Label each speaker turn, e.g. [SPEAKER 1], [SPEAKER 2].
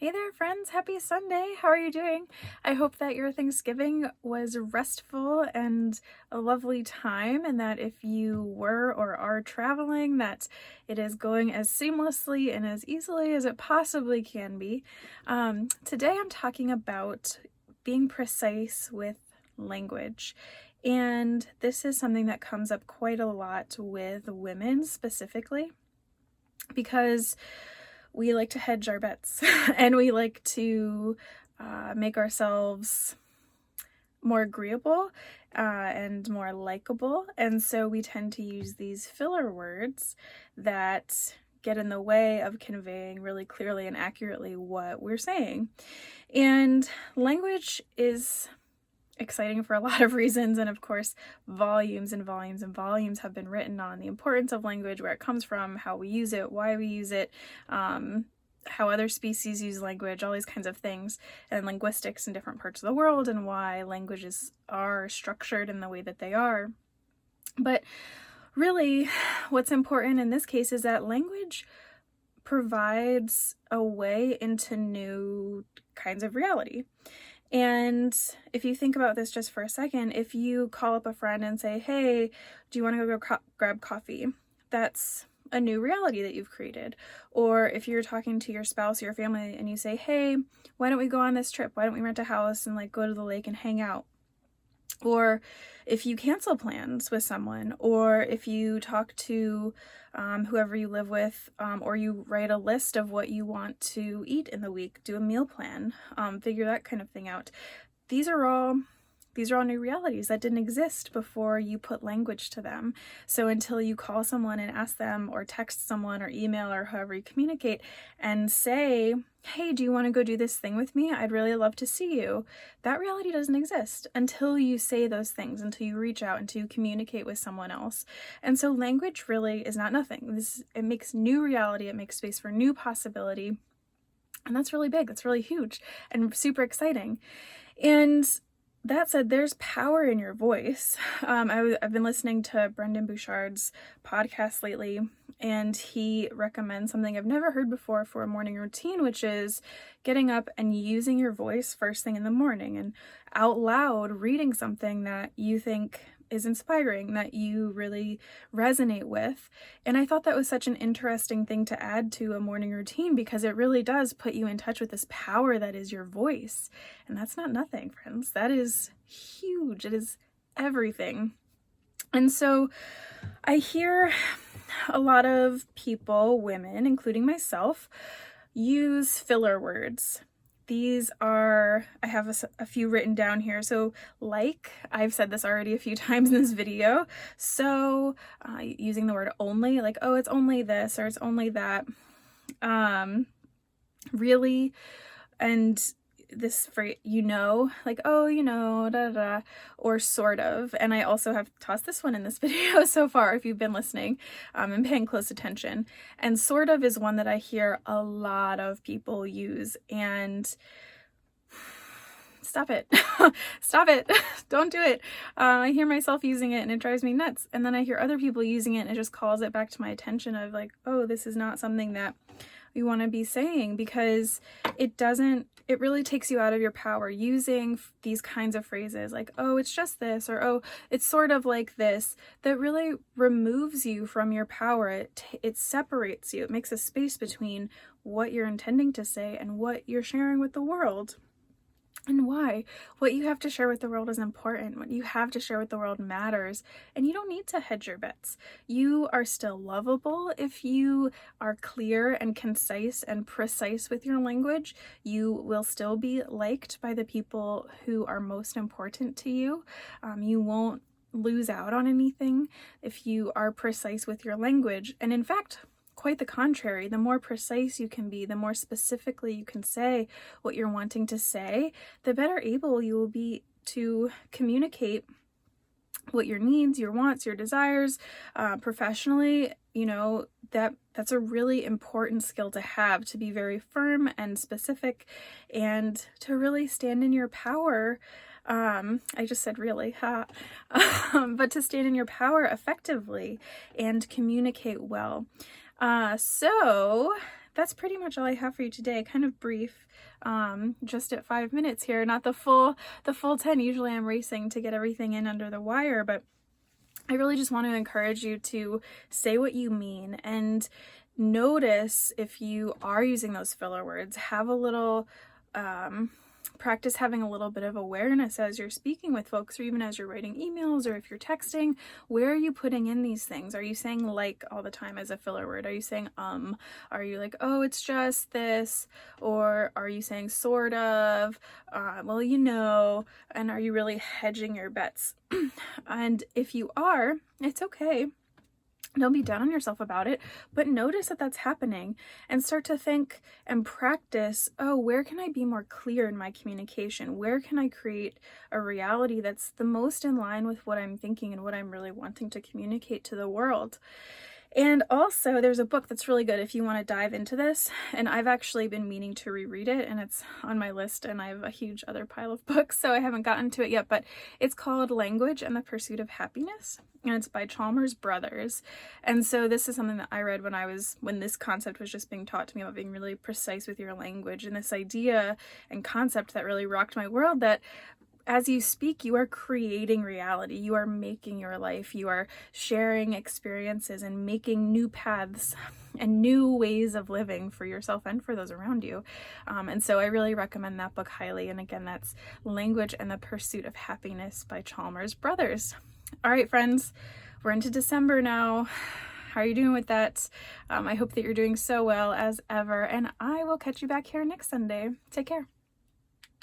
[SPEAKER 1] Hey there, friends. Happy Sunday. How are you doing? I hope that your Thanksgiving was restful and a lovely time, and that if you were or are traveling, that it is going as seamlessly and as easily as it possibly can be. Today I'm talking about being precise with language. And this is something that comes up quite a lot with women specifically, because we like to hedge our bets and we like to make ourselves more agreeable and more likable. And so we tend to use these filler words that get in the way of conveying really clearly and accurately what we're saying. And language is exciting for a lot of reasons, and of course volumes and volumes and volumes have been written on the importance of language, where it comes from, how we use it, why we use it, how other species use language, all these kinds of things, and linguistics in different parts of the world, and why languages are structured in the way that they are. But really what's important in this case is that language provides a way into new kinds of reality. And if you think about this just for a second, if you call up a friend and say, hey, do you want to go grab coffee? That's a new reality that you've created. Or if you're talking to your spouse or your family and you say, hey, why don't we go on this trip? Why don't we rent a house and go to the lake and hang out? Or if you cancel plans with someone, or if you talk to whoever you live with, or you write a list of what you want to eat in the week, do a meal plan, figure that kind of thing out. These are all new realities that didn't exist before you put language to them. So until you call someone and ask them, or text someone, or email, or however you communicate, and say, hey, do you want to go do this thing with me? I'd really love to see you. That reality doesn't exist until you say those things, until you reach out, until you communicate with someone else. And so language really is not nothing. It makes new reality. It makes space for new possibility. And that's really big. That's really huge and super exciting. And that said, there's power in your voice. I've been listening to Brendan Bouchard's podcast lately, and he recommends something I've never heard before for a morning routine, which is getting up and using your voice first thing in the morning and out loud reading something that you think is inspiring, that you really resonate with. And I thought that was such an interesting thing to add to a morning routine, because it really does put you in touch with this power that is your voice. And that's not nothing, friends. That is huge. It is everything. And so I hear a lot of people, women, including myself, use filler words. These are, I have a few written down here. So I've said this already a few times in this video. So using the word only, oh, it's only this, or it's only that. Really, and this phrase, oh, da da, or sort of. And I also have tossed this one in this video so far, if you've been listening and paying close attention. And sort of is one that I hear a lot of people use. And stop it. Stop it. Don't do it. I hear myself using it and it drives me nuts. And then I hear other people using it and it just calls it back to my attention of oh, this is not something that we want to be saying, because it really takes you out of your power using these kinds of phrases oh, it's just this, or oh, it's sort of like this. That really removes you from your power. It separates you. It makes a space between what you're intending to say and what you're sharing with the world. And why? What you have to share with the world is important. What you have to share with the world matters. And you don't need to hedge your bets. You are still lovable if you are clear and concise and precise with your language. You will still be liked by the people who are most important to you. You won't lose out on anything if you are precise with your language. And in fact, quite the contrary. The more precise you can be, the more specifically you can say what you're wanting to say, the better able you will be to communicate what your needs, your wants, your desires, professionally. That's a really important skill to have, to be very firm and specific and to really stand in your power. I just said really, but to stand in your power effectively and communicate well. So that's pretty much all I have for you today. Kind of brief, just at 5 minutes here, not the full 10. Usually I'm racing to get everything in under the wire, but I really just want to encourage you to say what you mean and notice if you are using those filler words. Have a little practice having a little bit of awareness as you're speaking with folks, or even as you're writing emails, or if you're texting. Where are you putting in these things? Are you saying like all the time as a filler word? Are you saying are you like, oh, it's just this? Or are you saying sort of, well, you know? And are you really hedging your bets? And if you are, it's okay. Don't be down on yourself about it, but notice that that's happening and start to think and practice, oh, where can I be more clear in my communication? Where can I create a reality that's the most in line with what I'm thinking and what I'm really wanting to communicate to the world? And also, there's a book that's really good if you want to dive into this, and I've actually been meaning to reread it, and it's on my list, and I have a huge other pile of books, so I haven't gotten to it yet, but it's called Language and the Pursuit of Happiness, and it's by Chalmers Brothers. And so this is something that I read when this concept was just being taught to me about being really precise with your language, and this idea and concept that really rocked my world, that as you speak, you are creating reality. You are making your life. You are sharing experiences and making new paths and new ways of living for yourself and for those around you. And so I really recommend that book highly. And again, that's Language and the Pursuit of Happiness by Chalmers Brothers. All right, friends, we're into December now. How are you doing with that? I hope that you're doing so well as ever. And I will catch you back here next Sunday. Take care.